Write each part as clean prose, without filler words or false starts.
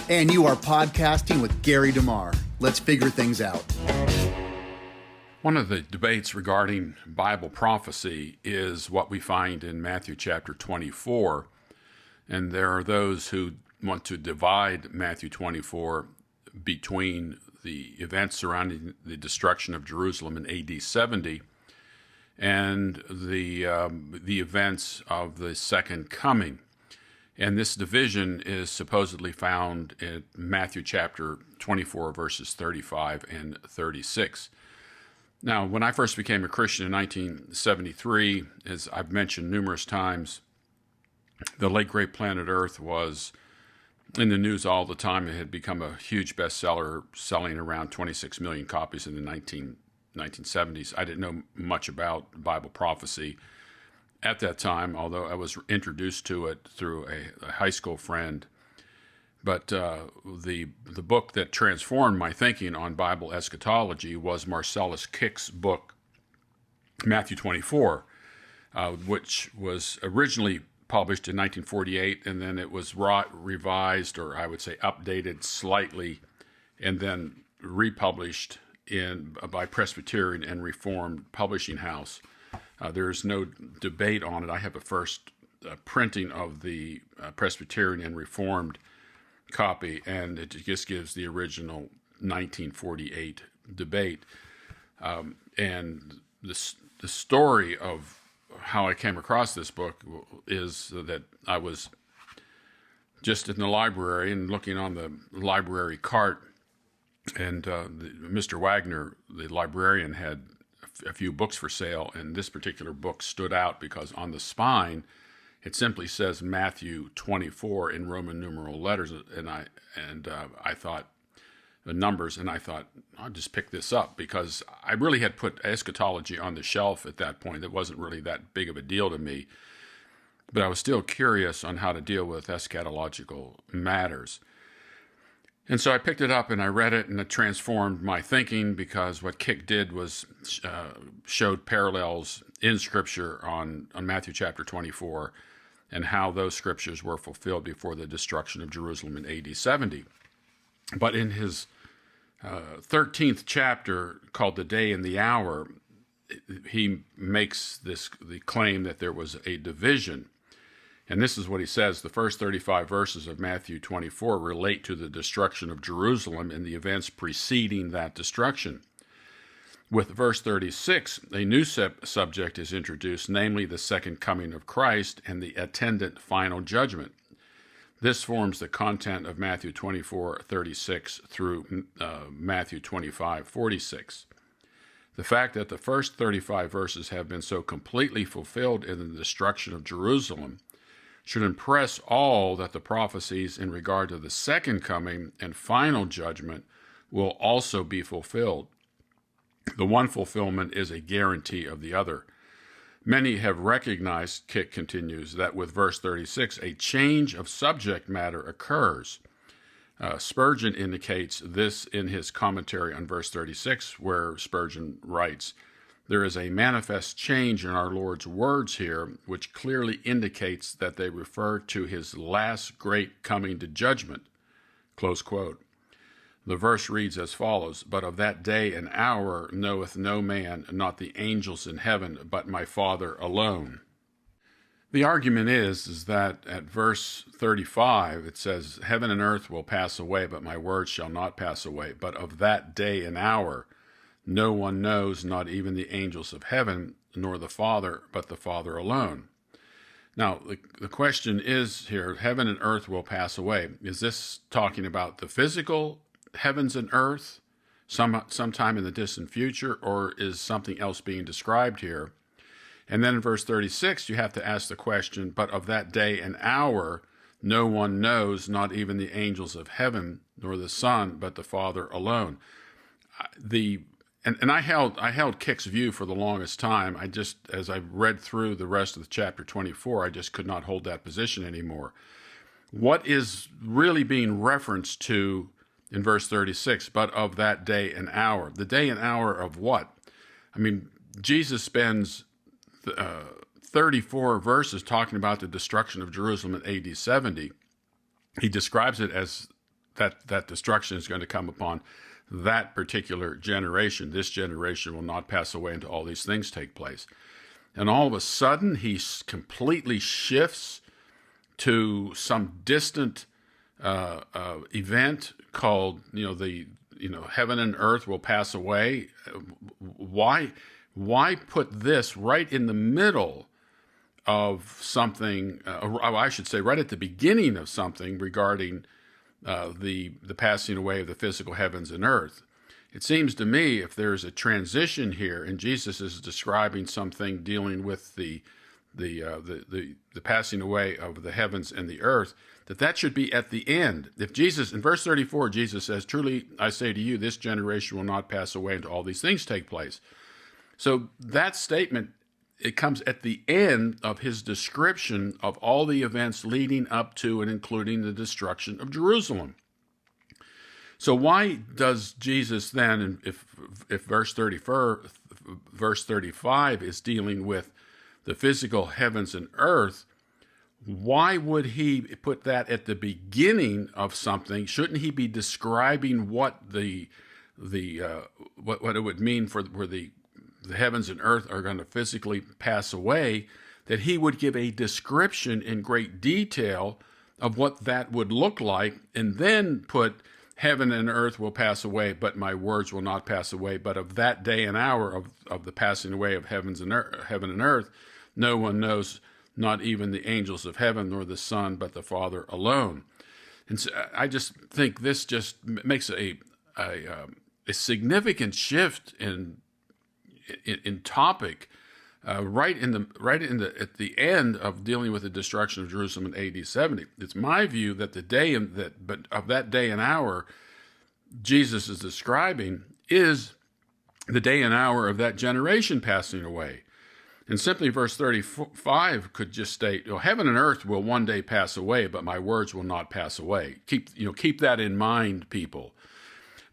And you are podcasting with Gary DeMar. Let's figure things out. One of the debates regarding Bible prophecy is what we find in Matthew chapter 24. And there are those who want to divide Matthew 24 between the events surrounding the destruction of Jerusalem in AD 70 and the events of the second coming. And this division is supposedly found in Matthew chapter 24, verses 35 and 36. Now, when I first became a Christian in 1973, as I've mentioned numerous times, the late great planet Earth was in the news all the time. It had become a huge bestseller, selling around 26 million copies in the 1970s. I didn't know much about Bible prophecy at that time, although I was introduced to it through a high school friend. But the book that transformed my thinking on Bible eschatology was Marcellus Kick's book, Matthew 24, which was originally published in 1948, and then it was revised, or I would say updated slightly, and then republished by Presbyterian and Reformed Publishing House. There's no debate on it. I have a first printing of the Presbyterian and Reformed copy, and it just gives the original 1948 debate. And the story of how I came across this book is that I was just in the library and looking on the library cart, and Mr. Wagner, the librarian, had a few books for sale, and this particular book stood out because on the spine it simply says Matthew 24 in Roman numeral letters, and I thought the numbers, and I thought I'll just pick this up because I really had put eschatology on the shelf at that point. It wasn't really that big of a deal to me, but I was still curious on how to deal with eschatological matters. And so I picked it up and I read it, and it transformed my thinking because what Kick did was showed parallels in Scripture on Matthew chapter 24 and how those Scriptures were fulfilled before the destruction of Jerusalem in AD 70. But in his 13th chapter, called The Day and the Hour, he makes the claim that there was a division. And this is what he says: the first 35 verses of Matthew 24 relate to the destruction of Jerusalem and the events preceding that destruction. With verse 36, a new subject is introduced, namely the second coming of Christ and the attendant final judgment. This forms the content of Matthew 24:36 through Matthew 25:46. The fact that the first 35 verses have been so completely fulfilled in the destruction of Jerusalem should impress all that the prophecies in regard to the second coming and final judgment will also be fulfilled. The one fulfillment is a guarantee of the other. Many have recognized, Kick continues, that with verse 36, a change of subject matter occurs. Spurgeon indicates this in his commentary on verse 36, where Spurgeon writes, "There is a manifest change in our Lord's words here, which clearly indicates that they refer to his last great coming to judgment." Close quote. The verse reads as follows: "But of that day and hour knoweth no man, not the angels in heaven, but my Father alone." The argument is that at verse 35, it says, "Heaven and earth will pass away, but my words shall not pass away. But of that day and hour no one knows, not even the angels of heaven, nor the Father, but the Father alone." Now, the question is here, heaven and earth will pass away. Is this talking about the physical heavens and earth sometime in the distant future, or is something else being described here? And then in verse 36, you have to ask the question, "But of that day and hour no one knows, not even the angels of heaven, nor the Son, but the Father alone." And I held Kick's view for the longest time. As I read through the rest of the chapter 24, I just could not hold that position anymore. What is really being referenced to in verse 36, "But of that day and hour"? The day and hour of what? I mean, Jesus spends 34 verses talking about the destruction of Jerusalem in AD 70. He describes it as that destruction is going to come upon that particular generation. This generation will not pass away until all these things take place. And all of a sudden, he completely shifts to some distant event called, heaven and earth will pass away. Why put this right in the middle of something, I should say right at the beginning of something regarding the passing away of the physical heavens and earth? It seems to me if there's a transition here, and Jesus is describing something dealing with the passing away of the heavens and the earth, that should be at the end. If Jesus, in verse 34, Jesus says, "Truly I say to you, this generation will not pass away until all these things take place." So that statement, it comes at the end of his description of all the events leading up to and including the destruction of Jerusalem. So why does Jesus then, if verse 35 is dealing with the physical heavens and earth, why would he put that at the beginning of something? Shouldn't he be describing what what it would mean for where the heavens and earth are going to physically pass away? That he would give a description in great detail of what that would look like, and then put heaven and earth will pass away, but my words will not pass away. But of that day and hour of the passing away of heaven and earth, no one knows, not even the angels of heaven, nor the Son, but the Father alone. And so I just think this just makes a significant shift in topic, at the end of dealing with the destruction of Jerusalem in AD 70. It's my view that of that day and hour Jesus is describing is the day and hour of that generation passing away. And simply verse 35 could just state, heaven and earth will one day pass away, but my words will not pass away. Keep that in mind, people.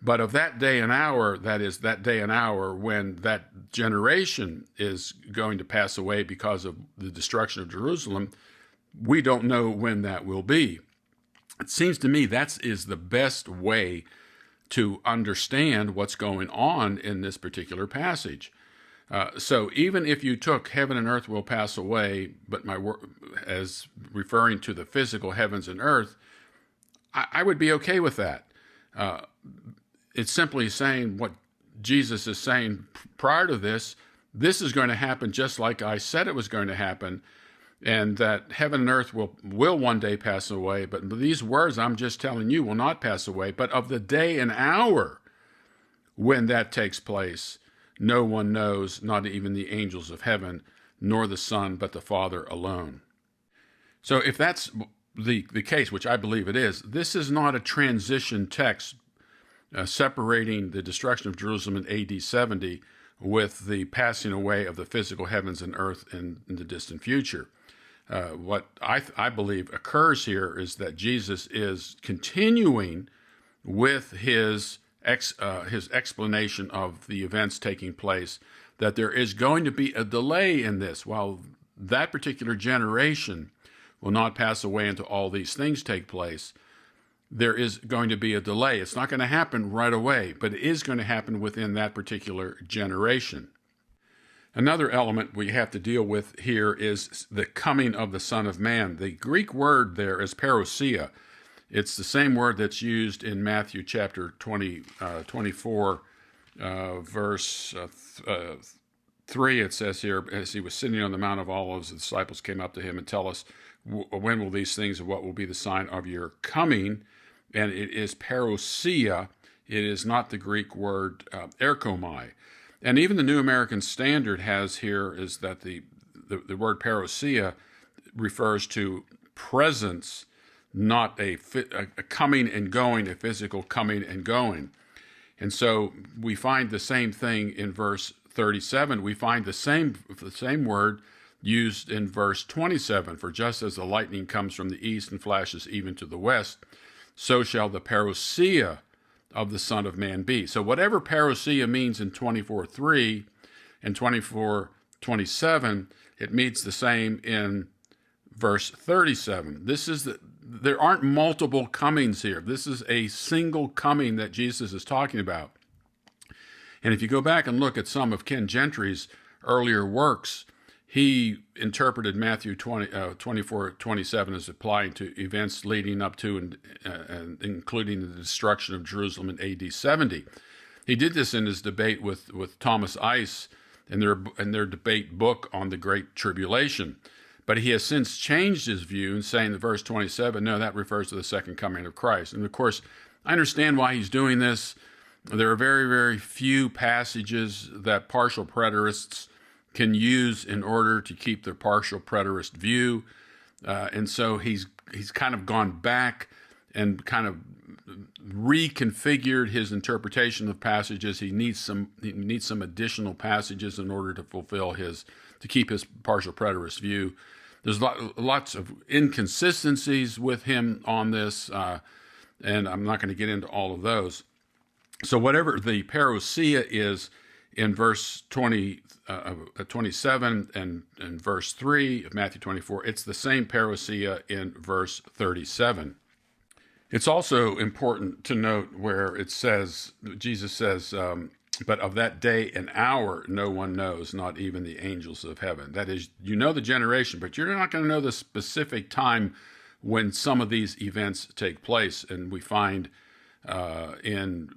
But of that day and hour, that is that day and hour when that generation is going to pass away because of the destruction of Jerusalem, we don't know when that will be. It seems to me that is the best way to understand what's going on in this particular passage. So even if you took heaven and earth will pass away, but as referring to the physical heavens and earth, I would be okay with that. It's simply saying what Jesus is saying prior to this is going to happen just like I said it was going to happen, and that heaven and earth will one day pass away, but these words I'm just telling you will not pass away. But of the day and hour when that takes place, no one knows, not even the angels of heaven, nor the Son, but the Father alone. So if that's the case, which I believe it is, this is not a transition text separating the destruction of Jerusalem in AD 70 with the passing away of the physical heavens and earth in the distant future. What I believe occurs here is that Jesus is continuing with his explanation of the events taking place, that there is going to be a delay in this. While that particular generation will not pass away until all these things take place, there is going to be a delay. It's not going to happen right away, but it is going to happen within that particular generation. Another element we have to deal with here is the coming of the Son of Man. The Greek word there is parousia. It's the same word that's used in Matthew chapter 24, verse 3. It says here, as he was sitting on the Mount of Olives, the disciples came up to him and tell us, when will these things and what will be the sign of your coming? And it is parousia. It is not the Greek word erchomai. And even the New American Standard has here is that the word parousia refers to presence, not a coming and going, a physical coming and going. And so we find the same thing in verse 37. We find the same word used in verse 27. For just as the lightning comes from the east and flashes even to the west, so shall the parousia of the Son of Man be. So whatever parousia means in 24:3 and 24:27, it means the same in verse 37. This is there aren't multiple comings here. This is a single coming that Jesus is talking about. And if you go back and look at some of Ken Gentry's earlier works, he interpreted Matthew 24:27 as applying to events leading up to and including the destruction of Jerusalem in AD 70. He did this in his debate with Thomas Ice in their debate book on the Great Tribulation. But he has since changed his view and saying that verse 27, no, that refers to the second coming of Christ. And of course, I understand why he's doing this. There are very, very few passages that partial preterists can use in order to keep their partial preterist view. And so he's kind of gone back and kind of reconfigured his interpretation of passages. He needs some additional passages in order to keep his partial preterist view. There's lots of inconsistencies with him on this, and I'm not going to get into all of those. So whatever the parousia is in verse 27 and verse 3 of Matthew 24, it's the same parousia in verse 37. It's also important to note where it says, Jesus says, but of that day and hour no one knows, not even the angels of heaven. That is, you know the generation, but you're not going to know the specific time when some of these events take place. And we find in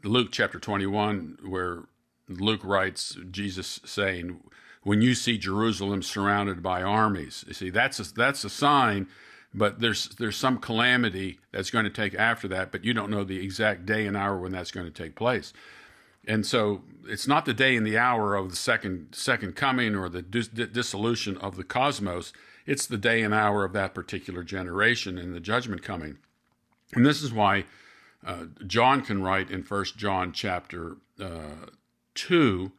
Luke chapter 21, where Luke writes, Jesus saying, when you see Jerusalem surrounded by armies, you see, that's a sign, but there's some calamity that's going to take after that, but you don't know the exact day and hour when that's going to take place. And so it's not the day and the hour of the second coming or the dissolution of the cosmos. It's the day and hour of that particular generation and the judgment coming. And this is why John can write in 1 John chapter 2,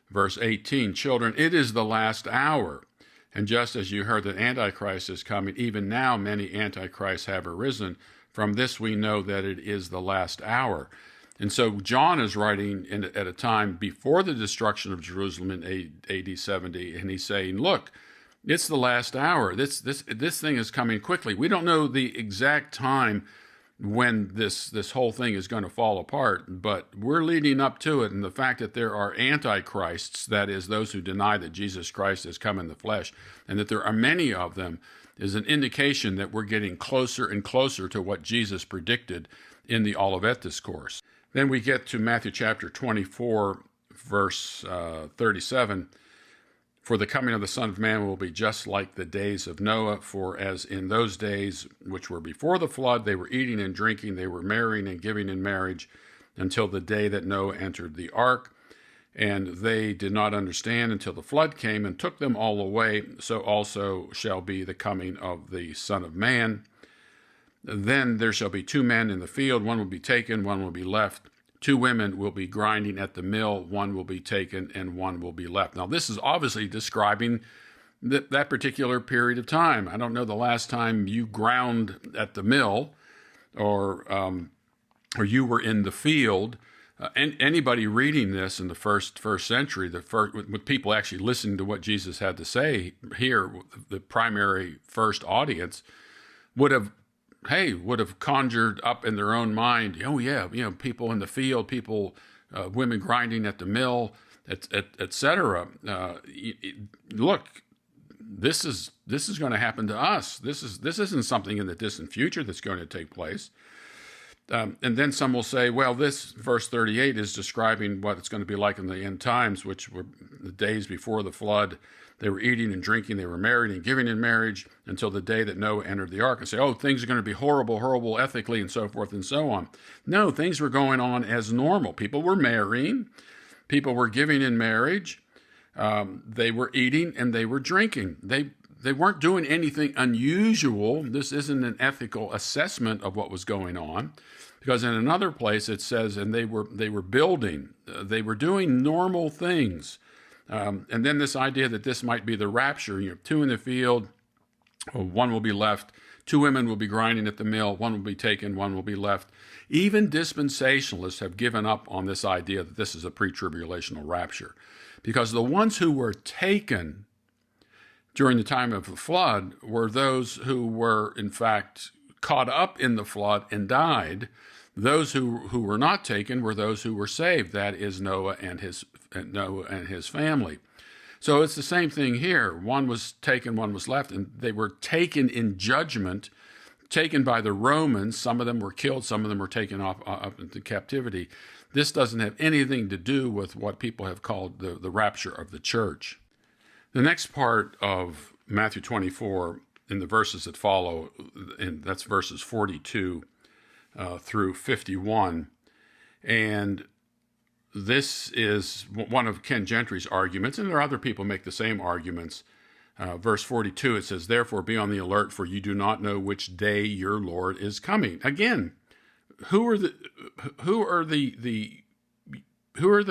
verse 18, children, it is the last hour. And just as you heard that Antichrist is coming, even now many Antichrists have arisen. From this we know that it is the last hour. And so John is writing at a time before the destruction of Jerusalem in AD 70, and he's saying, look, it's the last hour. This thing is coming quickly. We don't know the exact time when this whole thing is going to fall apart, but we're leading up to it. And the fact that there are antichrists, that is, those who deny that Jesus Christ has come in the flesh, and that there are many of them, is an indication that we're getting closer and closer to what Jesus predicted in the Olivet Discourse. Then we get to Matthew chapter 24, verse 37. For the coming of the Son of Man will be just like the days of Noah, for as in those days which were before the flood, they were eating and drinking, they were marrying and giving in marriage, until the day that Noah entered the ark. And they did not understand until the flood came and took them all away. So also shall be the coming of the Son of Man. Then there shall be two men in the field, one will be taken, one will be left. Two women will be grinding at the mill, one will be taken and one will be left. Now, this is obviously describing that particular period of time. I don't know the last time you ground at the mill or you were in the field. And anybody reading this in the first century, with people actually listening to what Jesus had to say here, the primary first audience would have conjured up in their own mind, oh yeah, people in the field, women grinding at the mill, etc. Look, this is going to happen to us. This isn't something in the distant future that's going to take place. And then some will say, well, this verse 38 is describing what it's going to be like in the end times, which were the days before the flood. They were eating and drinking, they were married and giving in marriage until the day that Noah entered the ark, and say, oh, things are going to be horrible ethically and so forth and so on. No, things were going on as normal. People were marrying, people were giving in marriage, they were eating and they were drinking. They weren't doing anything unusual. This isn't an ethical assessment of what was going on, because in another place it says, and they were building, they were doing normal things. And then this idea that this might be the rapture, two in the field, one will be left, two women will be grinding at the mill, one will be taken, one will be left. Even dispensationalists have given up on this idea that this is a pre-tribulational rapture, because the ones who were taken, during the time of the flood were those who were, in fact, caught up in the flood and died. Those who were not taken were those who were saved, that is Noah and his family. So it's the same thing here. One was taken, one was left, and they were taken in judgment, taken by the Romans. Some of them were killed, some of them were taken up into captivity. This doesn't have anything to do with what people have called the rapture of the church. The next part of Matthew 24, in the verses that follow, and that's verses 42 through 51, and this is one of Ken Gentry's arguments, and there are other people make the same arguments. Verse 42, it says, "Therefore be on the alert, for you do not know which day your Lord is coming." Again, who are the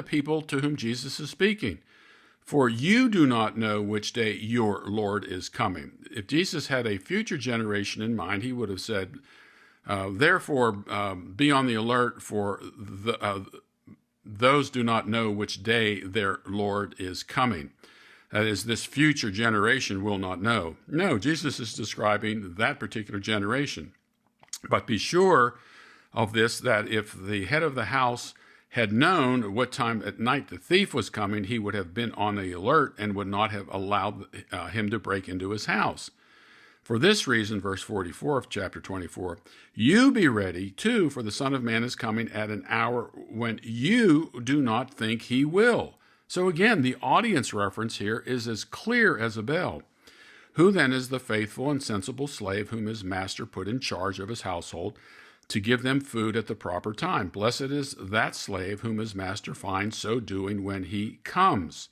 people to whom Jesus is speaking? For you do not know which day your Lord is coming. If Jesus had a future generation in mind, he would have said, "Therefore be on the alert, for those do not know which day their Lord is coming." That is, this future generation will not know. No, Jesus is describing that particular generation. But be sure of this, that if the head of the house had known what time at night the thief was coming, he would have been on the alert and would not have allowed him to break into his house. For this reason, verse 44 of chapter 24, "You be ready, too, for the Son of Man is coming at an hour when you do not think he will." So again, the audience reference here is as clear as a bell. "Who then is the faithful and sensible slave whom his master put in charge of his household to give them food at the proper time? Blessed is that slave whom his master finds so doing when he comes.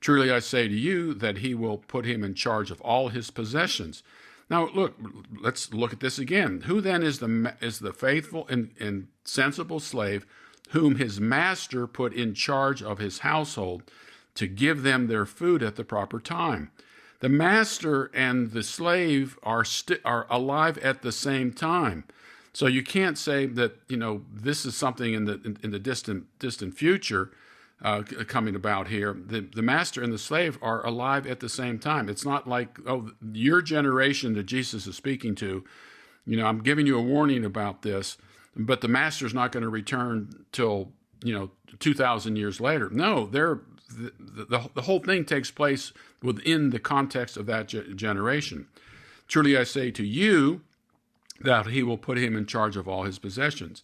Truly I say to you that he will put him in charge of all his possessions." Now, look, let's look at this again. Who then is the faithful and sensible slave whom his master put in charge of his household to give them their food at the proper time? The master and the slave are alive at the same time. So you can't say that, this is something in the distant future coming about here. The master and the slave are alive at the same time. It's not like, your generation that Jesus is speaking to, I'm giving you a warning about this, but the master's not going to return till, 2,000 years later. No, the whole thing takes place within the context of that generation. "Truly I say to you that he will put him in charge of all his possessions.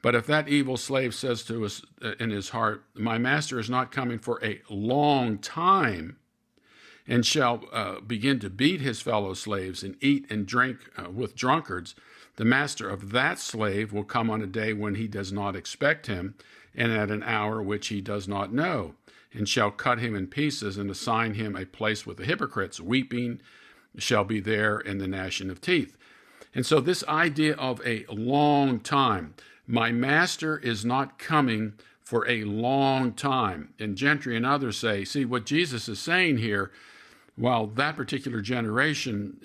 But if that evil slave says to us in his heart, 'My master is not coming for a long time,' and shall begin to beat his fellow slaves and eat and drink with drunkards, the master of that slave will come on a day when he does not expect him, and at an hour which he does not know, and shall cut him in pieces and assign him a place with the hypocrites. Weeping shall be there and the gnashing of teeth." And so this idea of a long time, my master is not coming for a long time. And Gentry and others say, see, what Jesus is saying here, while that particular generation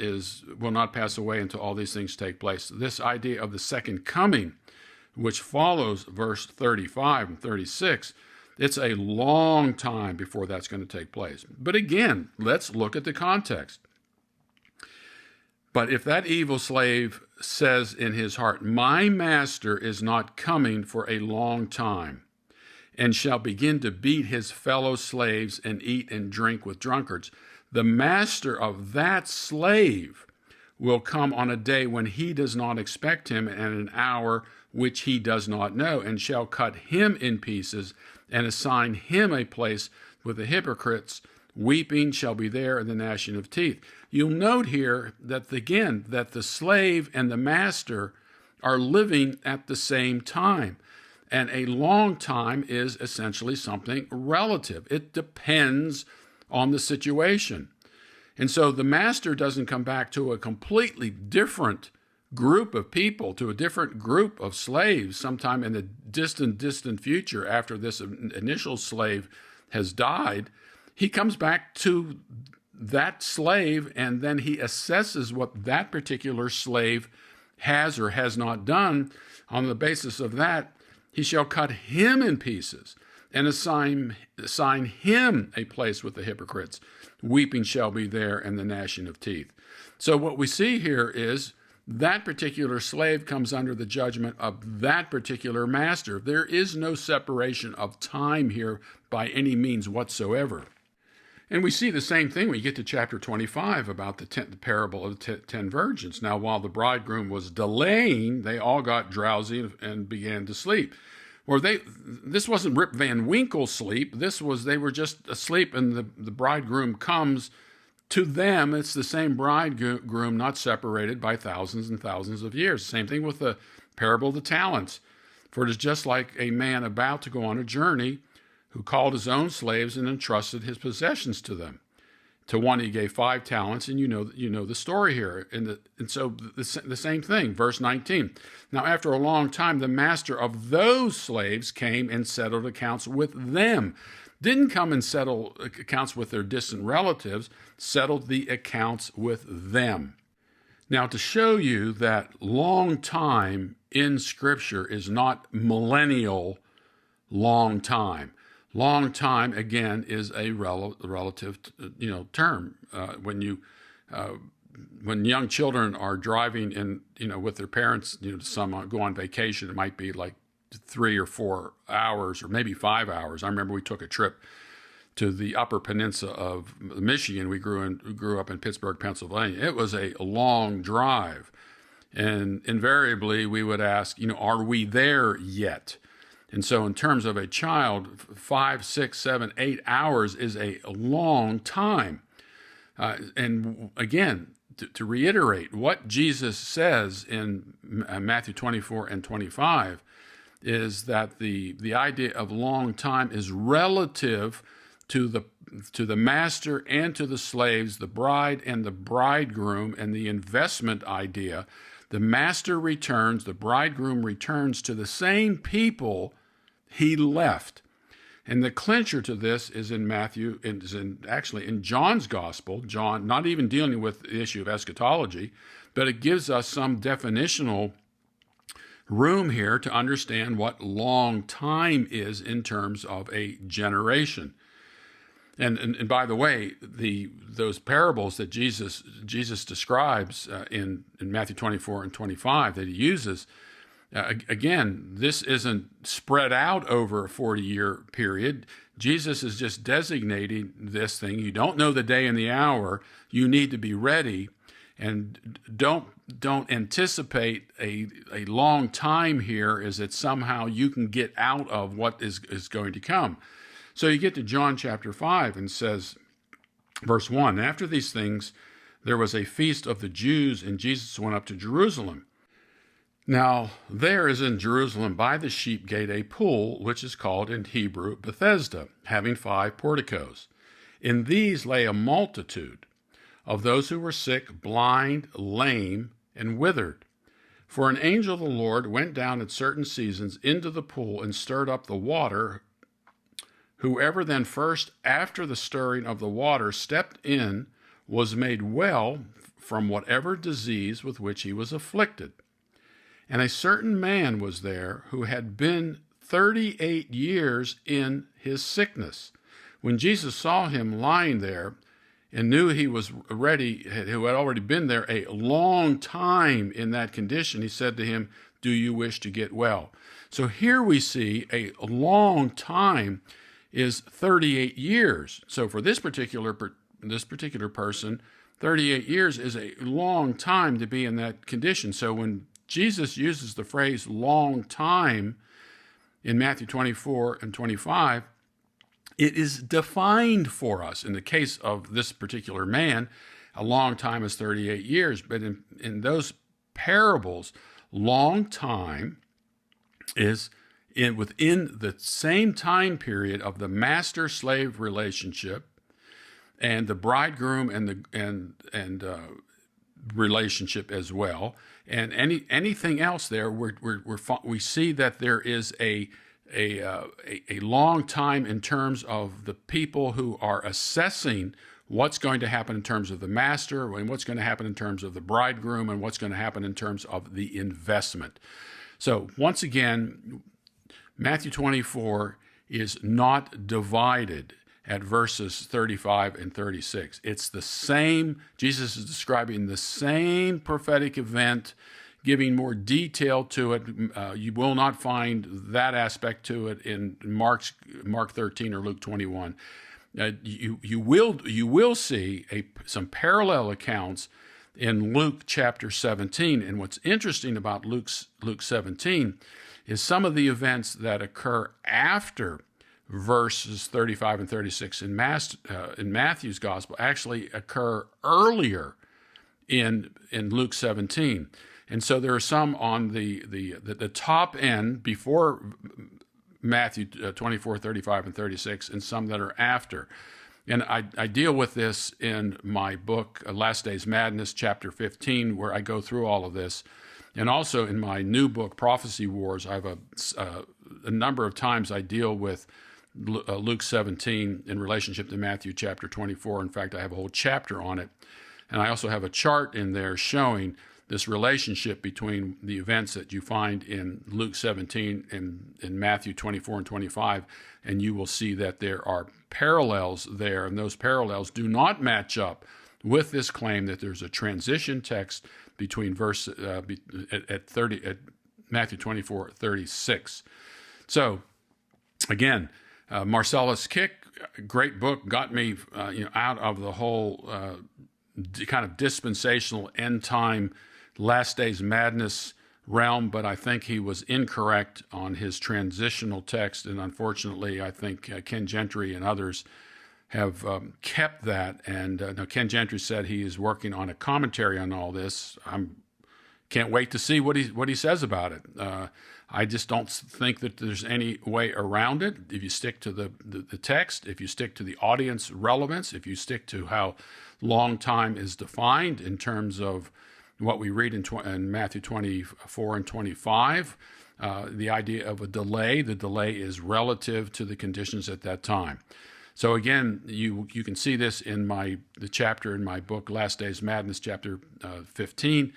will not pass away until all these things take place, this idea of the second coming, which follows verse 35 and 36, it's a long time before that's going to take place. But again, let's look at the context. "But if that evil slave says in his heart, 'My master is not coming for a long time,' and shall begin to beat his fellow slaves and eat and drink with drunkards, the master of that slave will come on a day when he does not expect him, and an hour which he does not know, and shall cut him in pieces and assign him a place with the hypocrites. Weeping shall be there and the gnashing of teeth." You'll note here that, again, that the slave and the master are living at the same time. And a long time is essentially something relative. It depends on the situation. And so the master doesn't come back to a completely different group of people, to a different group of slaves sometime in the distant future after this initial slave has died. He comes back to that slave, and then he assesses what that particular slave has or has not done. On the basis of that, he shall cut him in pieces and assign him a place with the hypocrites. Weeping shall be there, and the gnashing of teeth. So what we see here is that particular slave comes under the judgment of that particular master. There is no separation of time here by any means whatsoever. And we see the same thing when you get to chapter 25 about the parable of the 10 virgins. Now, while the bridegroom was delaying, they all got drowsy and began to sleep. Or this wasn't Rip Van Winkle sleep. They were just asleep, and the bridegroom comes to them. It's the same bridegroom, not separated by thousands and thousands of years. Same thing with the parable of the talents. For it is just like a man about to go on a journey who called his own slaves and entrusted his possessions to them. To one he gave 5 talents, and you know the story here. And so the same thing, verse 19. Now after a long time, the master of those slaves came and settled accounts with them. Didn't come and settle accounts with their distant relatives, settled the accounts with them. Now, to show you that long time in Scripture is not millennial long time. Long time, again, is a relative term. When young children are driving in, with their parents, some go on vacation, it might be like 3 or 4 hours or maybe 5 hours. I remember we took a trip to the Upper Peninsula of Michigan. We grew up in Pittsburgh, Pennsylvania. It was a long drive, and invariably we would ask, are we there yet? And so in terms of a child, 5, 6, 7, 8 hours is a long time. And again, to reiterate what Jesus says in Matthew 24 and 25 is that the idea of long time is relative to the master and to the slaves, the bride and the bridegroom, and the investment idea. The master returns, the bridegroom returns to the same people he left. And the clincher to this is in Matthew, actually in John's gospel. John, not even dealing with the issue of eschatology, but it gives us some definitional room here to understand what long time is in terms of a generation. And by the way, those parables that Jesus describes in Matthew 24 and 25 that he uses, again, this isn't spread out over a 40-year period. Jesus is just designating this thing. You don't know the day and the hour. You need to be ready, and don't anticipate a long time here as that somehow you can get out of what is going to come. So you get to John chapter 5 and says, verse 1, after these things, there was a feast of the Jews, and Jesus went up to Jerusalem. Now, there is in Jerusalem by the sheep gate a pool, which is called in Hebrew Bethesda, having 5 porticos. In these lay a multitude of those who were sick, blind, lame, and withered. For an angel of the Lord went down at certain seasons into the pool and stirred up the water. Whoever then first, after the stirring of the water, stepped in, was made well from whatever disease with which he was afflicted. And a certain man was there who had been 38 years in his sickness. When Jesus saw him lying there and knew he was ready, who had already been there a long time in that condition, he said to him, "Do you wish to get well?" So here we see a long time is 38 years. So for this particular person, 38 years is a long time to be in that condition. So when Jesus uses the phrase long time in Matthew 24 and 25, it is defined for us. In the case of this particular man, a long time is 38 years. But in those parables, long time is within the same time period of the master-slave relationship and the bridegroom and relationship as well. And anything else there, we see that there is a long time in terms of the people who are assessing what's going to happen in terms of the master and what's going to happen in terms of the bridegroom and what's going to happen in terms of the investment. So once again, Matthew 24 is not divided at verses 35 and 36. It's the same, Jesus is describing the same prophetic event, giving more detail to it. You will not find that aspect to it in Mark 13 or Luke 21. You will see some parallel accounts in Luke chapter 17. And what's interesting about Luke 17 is some of the events that occur after verses 35 and 36 in Matthew's gospel actually occur earlier in Luke 17. And so there are some on the top end before Matthew 24, 35, and 36, and some that are after. And I deal with this in my book, Last Days Madness, chapter 15, where I go through all of this. And also in my new book, Prophecy Wars, I have a number of times I deal with Luke 17 in relationship to Matthew chapter 24. In fact, I have a whole chapter on it. And I also have a chart in there showing this relationship between the events that you find in Luke 17 and in Matthew 24 and 25, and you will see that there are parallels there, and those parallels do not match up with this claim that there's a transition text between at Matthew 24, 36. So, again, Marcellus Kick, great book, got me out of the whole kind of dispensational end time Last Days Madness realm, but I think he was incorrect on his transitional text, and unfortunately, I think Ken Gentry and others have kept that. And now Ken Gentry said he is working on a commentary on all this. Can't wait to see what he says about it. I just don't think that there's any way around it. If you stick to the text, if you stick to the audience relevance, if you stick to how long time is defined in terms of what we read in Matthew 24 and 25, the idea of a delay, the delay is relative to the conditions at that time. So again, you can see this in the chapter in my book, Last Days Madness, chapter 15,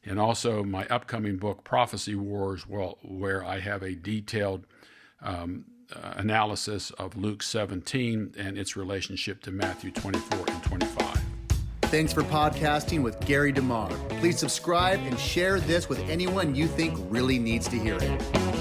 and also my upcoming book, Prophecy Wars, where I have a detailed analysis of Luke 17 and its relationship to Matthew 24 and 25. Thanks for podcasting with Gary DeMar. Please subscribe and share this with anyone you think really needs to hear it.